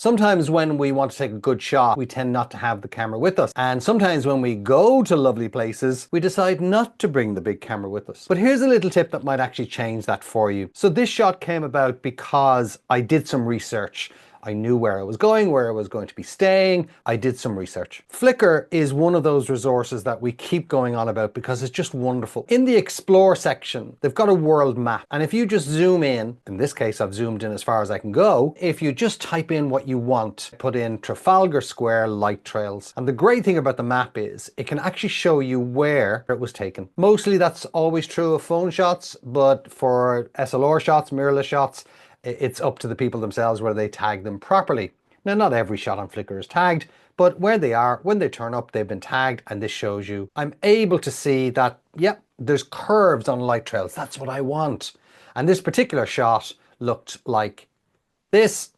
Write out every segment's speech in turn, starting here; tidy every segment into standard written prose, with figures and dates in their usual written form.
Sometimes when we want to take a good shot, we tend not to have the camera with us. And sometimes when we go to lovely places, we decide not to bring the big camera with us. But here's a little tip that might actually change that for you. So this shot came about because I did some research. I knew where I was going, where I was going to be staying. I did some research. Flickr is one of those resources that we keep going on about because it's just wonderful. In the Explore section, they've got a world map. And if you just zoom in this case, I've zoomed in as far as I can go. If you just type in what you want, put in Trafalgar Square light trails. And the great thing about the map is it can actually show you where it was taken. Mostly that's always true of phone shots, but for SLR shots, mirrorless shots, it's up to the people themselves where they tag them properly. Now, not every shot on Flickr is tagged, but where they are, when they turn up, they've been tagged, and this shows you. I'm able to see that, yep, there's curves on light trails. That's what I want. And this particular shot looked like this,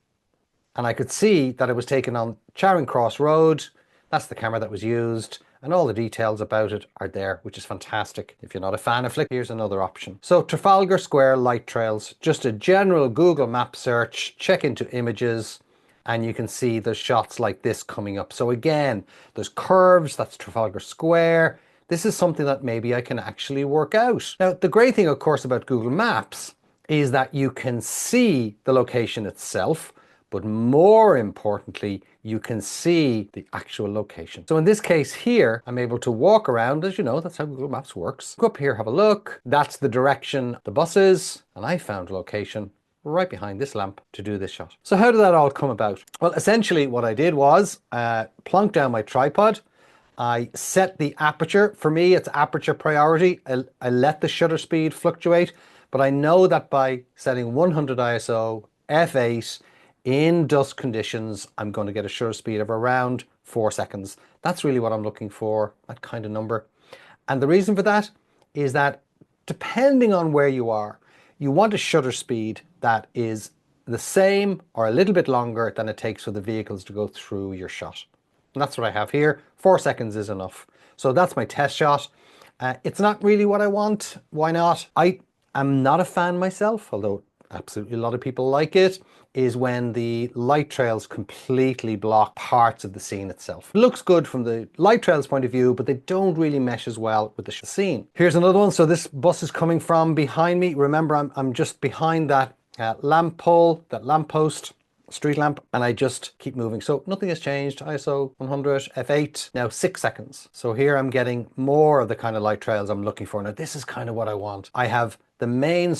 and I could see that it was taken on Charing Cross Road. That's the camera that was used. And all the details about it are there, which is fantastic. If you're not a fan of Flickr, here's another option. So Trafalgar Square light trails, just a general Google map search, check into images, and you can see there's shots like this coming up. So again, there's curves, that's Trafalgar Square. This is something that maybe I can actually work out. Now, the great thing, of course, about Google Maps is that you can see the location itself, but more importantly, you can see the actual location. So in this case here, I'm able to walk around. As you know, that's how Google Maps works. Go up here, have a look. That's the direction the bus is. And I found a location right behind this lamp to do this shot. So how did that all come about? Well, essentially what I did was plonk down my tripod. I set the aperture. For me, it's aperture priority. I let the shutter speed fluctuate, but I know that by setting 100 ISO, f8, in dusk conditions, I'm going to get a shutter speed of around 4 seconds. That's really what I'm looking for, that kind of number. And the reason for that is that depending on where you are, you want a shutter speed that is the same or a little bit longer than it takes for the vehicles to go through your shot. And that's what I have here. 4 seconds is enough. So that's my test shot. It's not really what I want. Why not? I am not a fan myself, although absolutely a lot of people like it, is when the light trails completely block parts of the scene itself. It looks good from the light trails point of view, but they don't really mesh as well with the scene. Here's another one. So this bus is coming from behind me. Remember, I'm just behind that lamp pole, that lamp post, street lamp, and I just keep moving. So nothing has changed. ISO 100, f8, now 6 seconds. So here I'm getting more of the kind of light trails I'm looking for. Now this is kind of what I want. I have the main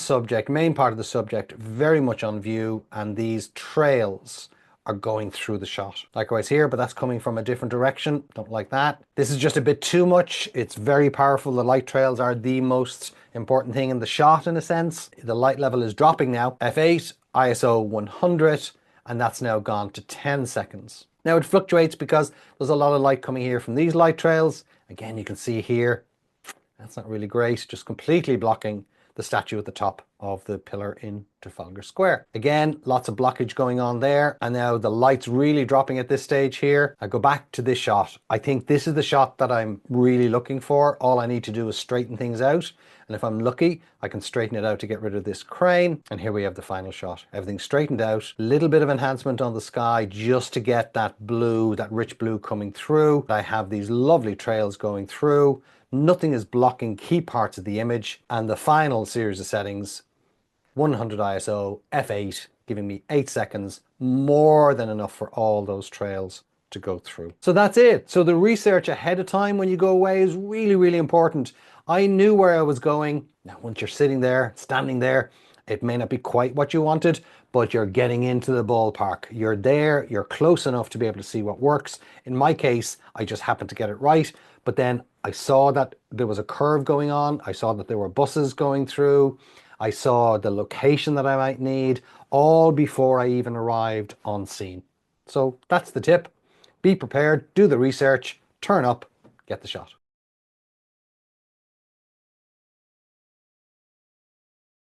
part of the subject very much on view, and these trails are going through the shot. Likewise here, but that's coming from a different direction. Don't like that. This is just a bit too much. It's very powerful. The light trails are the most important thing in the shot in a sense. The light level is dropping now. F8, ISO 100, and that's now gone to 10 seconds. Now it fluctuates because there's a lot of light coming here from these light trails. Again, you can see here, that's not really great, just completely blocking the statue at the top of the pillar in Trafalgar Square. Again, lots of blockage going on there. And now the light's really dropping at this stage here. I go back to this shot. I think this is the shot that I'm really looking for. All I need to do is straighten things out. And if I'm lucky, I can straighten it out to get rid of this crane. And here we have the final shot. Everything's straightened out. A little bit of enhancement on the sky just to get that blue, that rich blue coming through. I have these lovely trails going through. Nothing is blocking key parts of the image. And the final series of settings, 100 ISO, f8, giving me 8 seconds, more than enough for all those trails to go through. So that's it. So the research ahead of time when you go away is really, really important. I knew where I was going. Now, once you're sitting there, standing there, it may not be quite what you wanted, but you're getting into the ballpark. You're there, you're close enough to be able to see what works. In my case, I just happened to get it right, but then I saw that there was a curve going on. I saw that there were buses going through. I saw the location that I might need, all before I even arrived on scene. So that's the tip. Be prepared, do the research, turn up, get the shot.